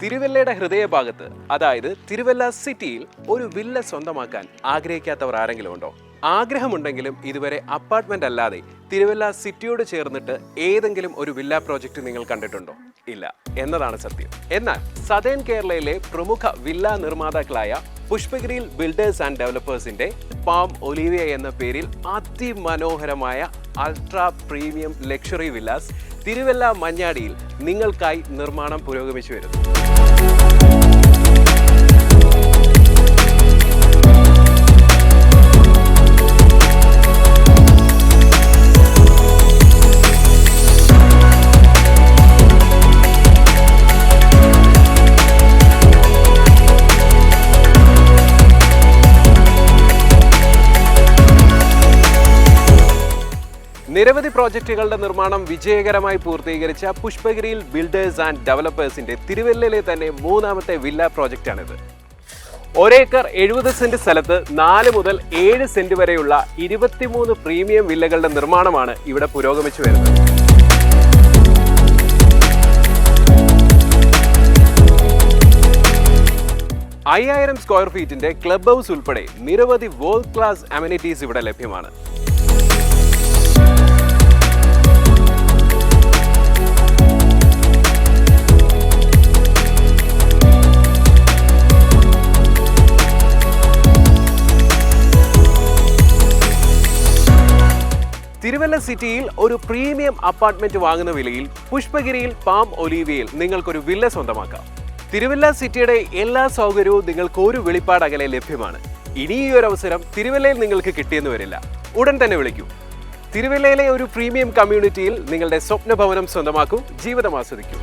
തിരുവല്ലയുടെ ഹൃദയഭാഗത്ത്, അതായത് തിരുവല്ല സിറ്റിയിൽ ഒരു വില്ല സ്വന്തമാക്കാൻ ആഗ്രഹിക്കാത്തവർ ആരെങ്കിലും ഉണ്ടോ? ആഗ്രഹമുണ്ടെങ്കിലും ഇതുവരെ അപ്പാർട്ട്മെന്റ് അല്ലാതെ തിരുവല്ല സിറ്റിയോട് ചേർന്നിട്ട് ഏതെങ്കിലും ഒരു വില്ല പ്രോജക്റ്റ് നിങ്ങൾ കണ്ടിട്ടുണ്ടോ? ഇല്ല എന്നതാണ് സത്യം. എന്നാൽ സദേൺ കേരളയിലെ പ്രമുഖ വില്ല നിർമ്മാതാക്കളായ പുഷ്പഗിരിയിൽ ബിൽഡേഴ്സ് ആൻഡ് ഡെവലപ്പേഴ്സിന്റെ പാം ഒലിവിയ എന്ന പേരിൽ അതിമനോഹരമായ ultra premium luxury villas Thiruvalla മഞ്ഞാടിയിൽ നിങ്ങൾക്കായി നിർമ്മാണം പുരോഗമിച്ചു വരുന്നു. നിരവധി പ്രോജക്റ്റുകളുടെ നിർമ്മാണം വിജയകരമായി പൂർത്തീകരിച്ച പുഷ്പഗിരിയിൽ ബിൽഡേഴ്സ് ആൻഡ് ഡെവലപ്പേഴ്സിന്റെ തിരുവല്ലയിലെ തന്നെ മൂന്നാമത്തെ വില്ല പ്രോജക്റ്റാണിത്. ഒരേക്കർ 70 സെന്റ് സ്ഥലത്ത് 4 മുതൽ 7 സെന്റ് വരെയുള്ള 23 പ്രീമിയം വില്ലകളുടെ നിർമ്മാണമാണ് ഇവിടെ പുരോഗമിച്ചു വരുന്നത്. $5000 സ്ക്വയർ ഫീറ്റിന്റെ ക്ലബ് ഹൗസ് ഉൾപ്പെടെ നിരവധി വേൾഡ് ക്ലാസ് അമ്യൂണിറ്റീസ് ഇവിടെ ലഭ്യമാണ്. തിരുവല്ല സിറ്റിയിൽ ഒരു പ്രീമിയം അപ്പാർട്ട്മെന്റ് വാങ്ങുന്ന വിലയിൽ പുഷ്പഗിരിയിൽ പാം ഒലിവിയയിൽ നിങ്ങൾക്കൊരു വില്ല സ്വന്തമാക്കാം. തിരുവല്ല സിറ്റിയുടെ എല്ലാ സൗകര്യവും നിങ്ങൾക്ക് ഒരു വെളിപ്പാട് അകലെ ലഭ്യമാണ്. ഇനി ഈ ഒരു അവസരം തിരുവല്ലയിൽ നിങ്ങൾക്ക് കിട്ടിയെന്ന് വരില്ല. ഉടൻ തന്നെ വിളിക്കൂ. തിരുവല്ലയിലെ ഒരു പ്രീമിയം കമ്മ്യൂണിറ്റിയിൽ നിങ്ങളുടെ സ്വപ്ന ഭവനം സ്വന്തമാക്കൂ, ജീവിതം ആസ്വദിക്കൂ.